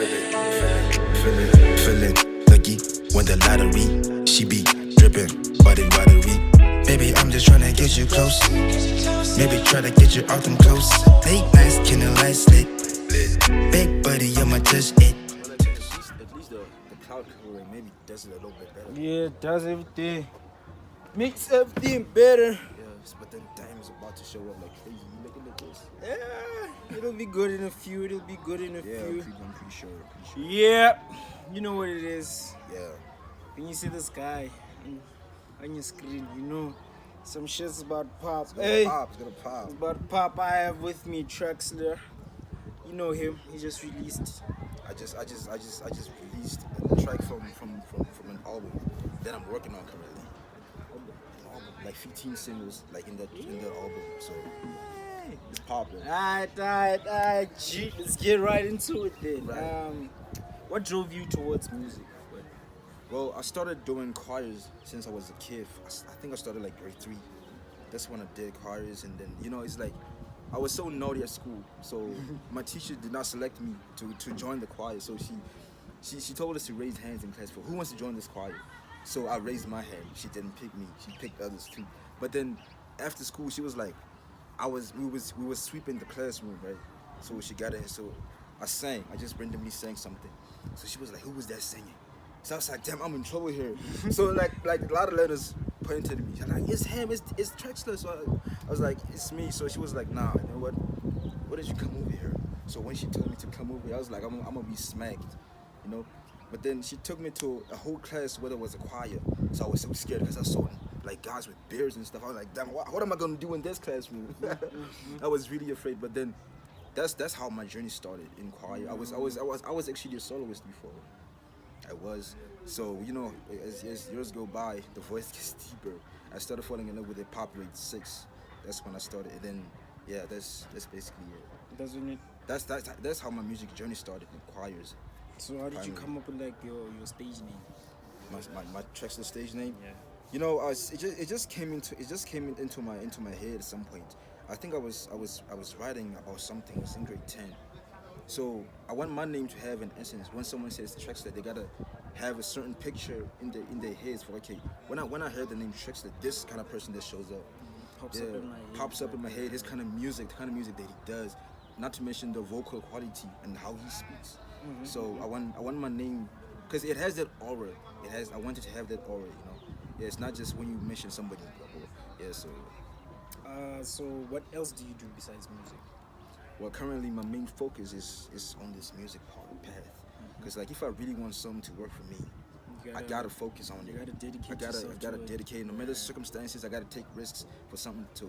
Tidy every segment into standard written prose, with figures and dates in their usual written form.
Feeling lucky, win the lottery. She be dripping, body watery. Baby, I'm just tryna get you close. Maybe try to get you out them close. Late nights, killing lights lit. Big buddy, I'ma just it. At least the cloud covering maybe does it a little bit better. Yeah, it does everything. Makes everything better. Yes, but then time is about to show up like crazy. You looking at this? Yeah, it'll be good in a few. I'm pretty sure. Yeah, you know what it is. Yeah. When you see this guy on your screen, you know some shit's about pop. It's gonna pop. It's about pop. I have with me Traxler. You know him. He just released. I just released a track from an album that I'm working on currently. An album, like 15 singles, like in that album. So it's popular. Alright. Gee, let's get right into it then. Right. What drove you towards music? Well, I started doing choirs since I was a kid. I think I started like grade 3. That's when I did choirs, and then it's like I was so naughty at school, so my teacher did not select me to join the choir. So she told us to raise hands in class for who wants to join this choir. So I raised my hand. She didn't pick me. She picked others too. But then after school, she was like, we was sweeping the classroom, right? So she got in. So I sang. I just randomly sang something. So she was like, "Who was that singing?" So I was like, "Damn, I'm in trouble here." So like a lot of letters pointed to me. She's like, "It's him. It's Traxler." So I was like, "It's me." So she was like, "Nah, you know what? What did you come over here?" So when she told me to come over here, I was like, I'm gonna be smacked, you know. But then she took me to a whole class where there was a choir. So I was so scared because I saw like guys with beards and stuff. I was like, "Damn, what am I gonna do in this classroom?" I was really afraid. But then that's how my journey started in choir. I was actually a soloist before. I was. So, as years go by, the voice gets deeper. I started falling in love with hip hop grade 6. That's when I started. And then, yeah, that's basically it. That's how my music journey started in choirs. So how did you come up with like your stage name? My Traxler stage name? Yeah. It just came into my head at some point. I think I was writing about something. I was in grade 10. So I want my name to have an essence. When someone says Traxler, they gotta have a certain picture in their heads for when I heard the name Traxler, this kind of person that shows up. Pops up in my head. This kind of music, that he does. Not to mention the vocal quality and how he speaks. Mm-hmm. So I want my name because it has that aura. I wanted to have that aura. Yeah, it's not just when you mention somebody. Yeah. So what else do you do besides music? Well, currently my main focus is on this music path. Because like if I really want something to work for me, I gotta focus on it. You gotta dedicate I gotta dedicate. No matter the circumstances, I gotta take risks for something to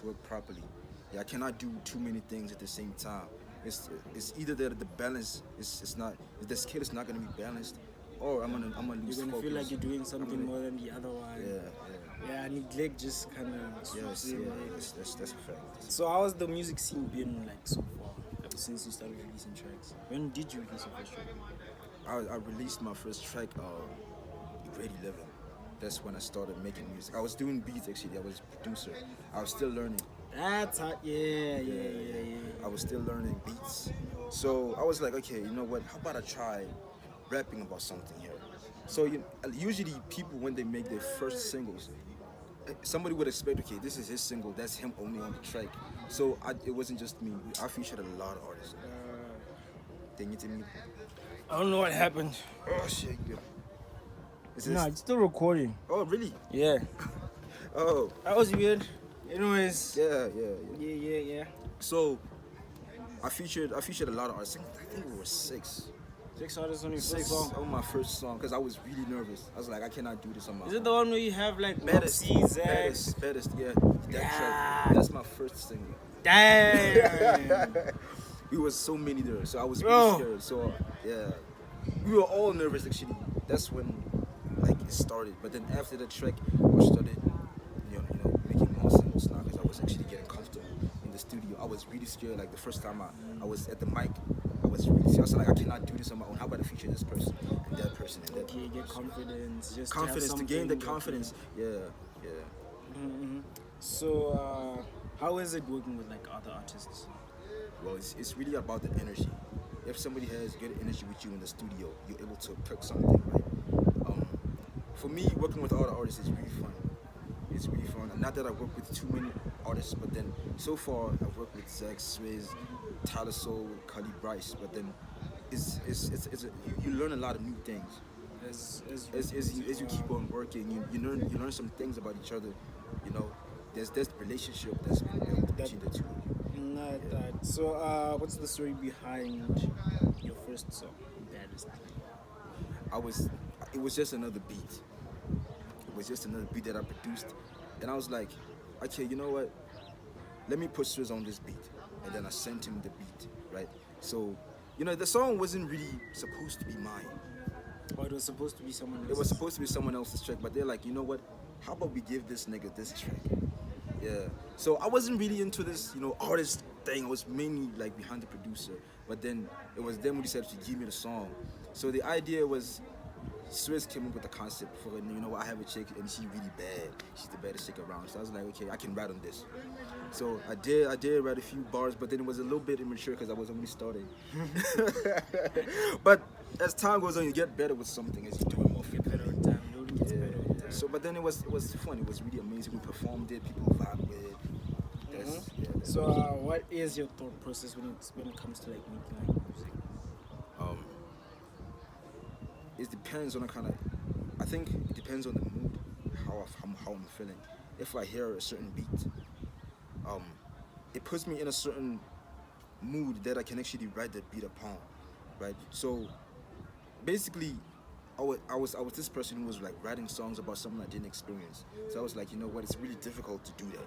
work properly. Yeah, I cannot do too many things at the same time. It's either that the balance is not, the scale is not gonna be balanced, or I'm gonna lose focus. You're gonna feel like you're doing something more than the other one. Yeah, neglect just kind of. Yes, that's a fact. So how has the music scene been like so far, ever since you started releasing tracks? When did you release your first track? I released my first track grade 11. That's when I started making music. I was doing beats actually. I was a producer. I was still learning. That's hot. Yeah. I was still learning beats. So I was like, okay, you know what? How about I try rapping about something here? So usually people, when they make their first singles, somebody would expect, okay, this is his single, that's him only on the track. So it wasn't just me. I featured a lot of artists. I don't know what happened. Oh shit! Nah, it's still recording. Oh really? Yeah. Oh. That was weird. Anyways. Yeah. So I featured a lot of artists. I think it was 6. 6 artists on your first 6 song? on my first song because I was really nervous. I was like, I cannot do this on my own. Is it the one where you have like Baddest, yeah. Yeah. That's my first single. Damn. We were so many there, so I was really scared. So yeah, we were all nervous actually. That's when it started. But then after the track, I started making more singles now because I was actually getting comfortable in the studio. I was really scared. Like the first time I was at the mic, I was really scared. I was like, I cannot do this on my own. How about I feature this person and that person and that? Okay, get confidence. Just to gain the confidence. Yeah. Mm-hmm. So how is it working with like other artists? Well, it's really about the energy. If somebody has good energy with you in the studio, you're able to cook something, right? For me, working with other artists is really fun. It's really fun. Not that I work with too many artists, but then so far I've worked with Zach, Swizz, Tyler Soul, Cully Bryce. But then you learn a lot of new things. As you keep on working, you learn some things about each other. You know, there's relationship that's been built between the two of you. So, what's the story behind your first song? It was just another beat. It was just another beat that I produced, and I was like, okay, you know what? Let me put Swizz on this beat, and then I sent him the beat, right? So, you know, the song wasn't really supposed to be mine. Or it was supposed to be someone else's? It was supposed to be someone else's track, but they're like, you know what? How about we give this nigga this track? Yeah. So I wasn't really into this, you know, artist thing. I was mainly like behind the producer, but then it was them who decided to give me the song. So the idea was, Swizz came up with the concept for it. You know, I have a chick and she's really bad. She's the baddest chick around. So I was like, okay, I can write on this. So I did write a few bars, but then it was a little bit immature because I was only starting. But as time goes on, you get better with something as you do it more frequently. So, but then it was fun. It was really amazing. We performed it. People vibe with it. So, what is your thought process when it comes to like making like music? It depends on the kind of. I think it depends on the mood, how I'm feeling. If I hear a certain beat, it puts me in a certain mood that I can actually write that beat upon, right? So, basically, I was this person who was like writing songs about something I didn't experience. So I was like, you know what? It's really difficult to do that.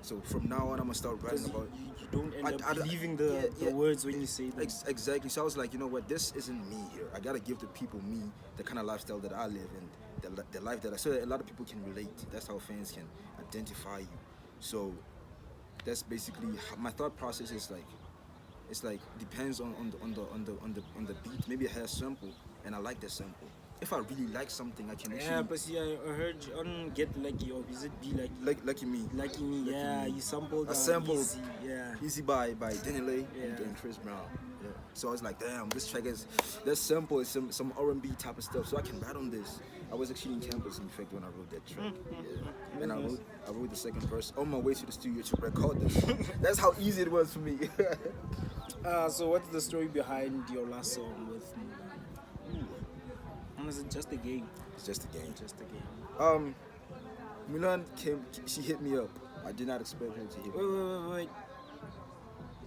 So from now on, I'm gonna start writing about. You don't end up believing the words when you say them. Exactly. So I was like, you know what? This isn't me here. I gotta give the people me the kind of lifestyle that I live and the life that so that a lot of people can relate. That's how fans can identify you. So that's basically my thought process is like. It's like depends on the beat. Maybe I have a sample and I like that sample. If I really like something, I can actually. Yeah, but see, I heard you on Get Lucky or is it Be Lucky? Lucky Me. Lucky Me, yeah. You sampled. I sampled Easy, yeah. Easy by Denile and Chris Brown. Yeah. So I was like, damn, this track is that sample is some R&B type of stuff. So I can write on this. I was actually in campus, in fact, when I wrote that track. Yeah. And I wrote the second verse on my way to the studio to record this. That's how easy it was for me. So what's the story behind your last song with Mulan? And is it just a game? It's just a game. Just a game. Mulan came. She hit me up. I did not expect her to hit me. Wait.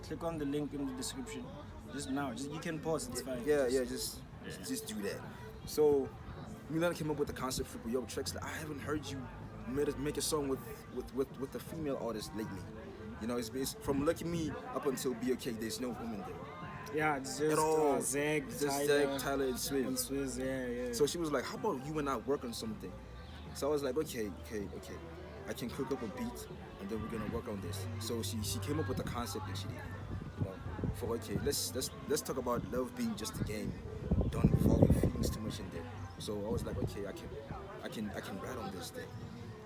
Click on the link in the description. Just now. You can pause. It's fine. Just do that. So Mulan came up with the concept for yo Traxler. I haven't heard you make a song with a female artist lately. You know, it's from Lucky Me up until Be Okay. There's no woman there. Yeah, it's just Zach, Tyler, and Swizz. And Swizz, yeah. So she was like, how about you and I work on something? So I was like, okay. I can cook up a beat and then we're gonna work on this. So she came up with the concept and she did. You know, for okay, let's talk about love being just a game. Don't involve your feelings too much in there. So I was like, okay, I can write on this thing.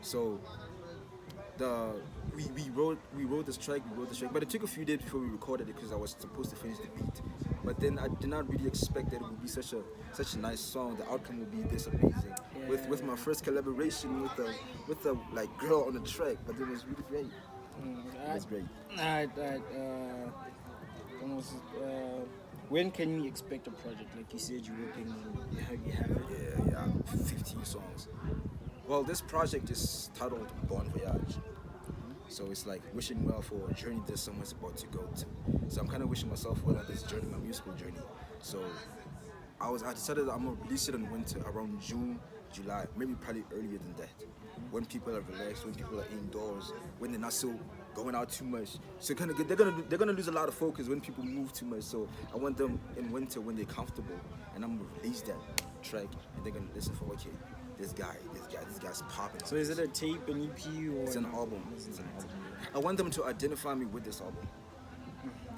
So we wrote this track, but it took a few days before we recorded it because I was supposed to finish the beat. But then I did not really expect that it would be such a nice song. The outcome would be this amazing. With my first collaboration with the like girl on the track, but it was really great. It was great. When can we expect a project? Like you said, you're working on. You have it. Yeah, 15 songs. Well, this project is titled Bon Voyage. So it's like wishing well for a journey that someone's about to go to. So I'm kind of wishing myself well on this journey, my musical journey. So I decided that I'm gonna release it in winter, around June, July, maybe probably earlier than that. When people are relaxed, when people are indoors, when they're not so going out too much. So they're gonna lose a lot of focus when people move too much. So I want them in winter when they're comfortable, and I'm gonna release that track, and they're gonna listen for okay. This guy's popping. So is it a tape, an EP, or it's an album? It's an album. I want them to identify me with this album.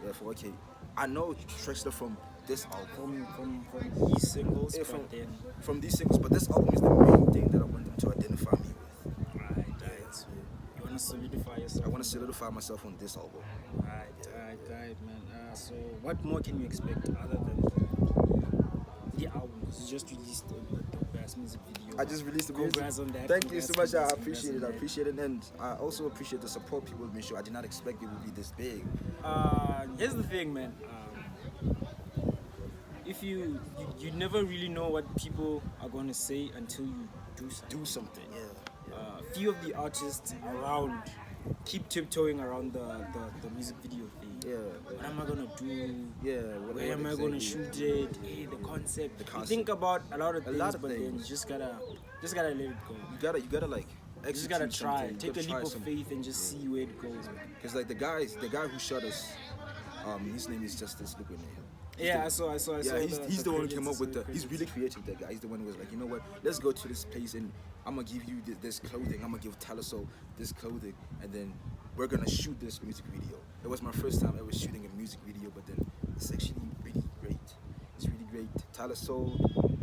Yeah, for okay. I know Traxler from this album. From these singles. Yeah, from these singles, but this album is the main thing that I want them to identify me with. Right. So you wanna solidify yourself. I wanna solidify myself on this album. Right. Alright, man. So what more can you expect other than the albums? You just released the dope-ass music video. I just released the music. Congrats on that. Thank you so much. I Congrats appreciate it. on I that. appreciate it, and I also appreciate the support people have been showing. I did not expect it would be this big. Here's the thing, man. If you never really know what people are gonna say until you do something. Do something, yeah. Few of the artists around keep tiptoeing around the music video thing. Yeah. What am I gonna do? Yeah. Where am I gonna shoot it? Hey, the concept. You think about a lot of things, but then you just gotta let it go. You gotta like. You just gotta execute try. something. Take a You gotta leap try of something. faith and just see where it goes. Cause like the guy who shot us, his name is Justice. Look at him. Yeah, I saw. Yeah, he's the one who came up with the. credits. He's really creative. That guy. He's the one who was like, you know what? Let's go to this place and I'm gonna give you this clothing. I'm gonna give Talaso this clothing, and then we're gonna shoot this music video. It was my first time ever shooting a music video, but then it's actually really great. It's really great. Talaso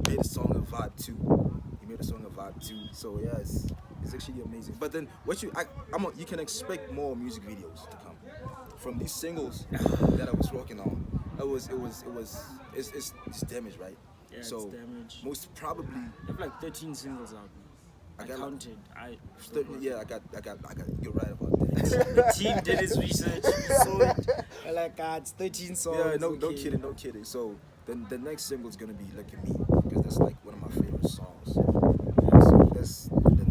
made a song a vibe too. He made a song a vibe too. So yeah, it's actually amazing. But then you can expect more music videos to come from these singles that I was working on. It's damage, right? Yeah, so it's damage. most probably I have like 13 singles out. I got like- counted. yeah, I got. You're right about that. The team did its research. So it's 13 songs. Yeah, no okay. kidding. So then the next single is gonna be "Look at Me" because that's like one of my favorite songs. Yeah, so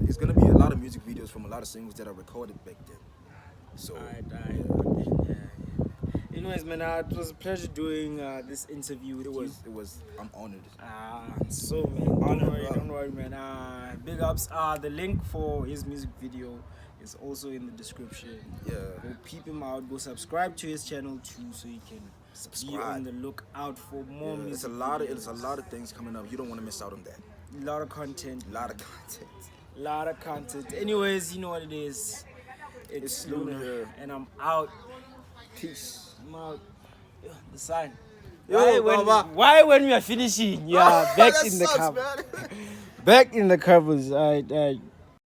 it's gonna be a lot of music videos from a lot of singles that I recorded back then. So Yeah. Anyways, man, it was a pleasure doing this interview with you. it was. I'm honored. So man, don't worry, man. Big ups. The link for his music video is also in the description. Yeah. Go peep him out. Go subscribe to his channel too, so you can be on the lookout for more music. It's a lot of things coming up. You don't want to miss out on that. A lot of content. A Lot of content. Anyways, you know what it is. It's Luna Luna. and I'm out. Peace. I'm out. Yeah, the sign. Yo, Why when we are finishing? Yeah, back That in the sucks, cover. man. Back in the covers. Alright.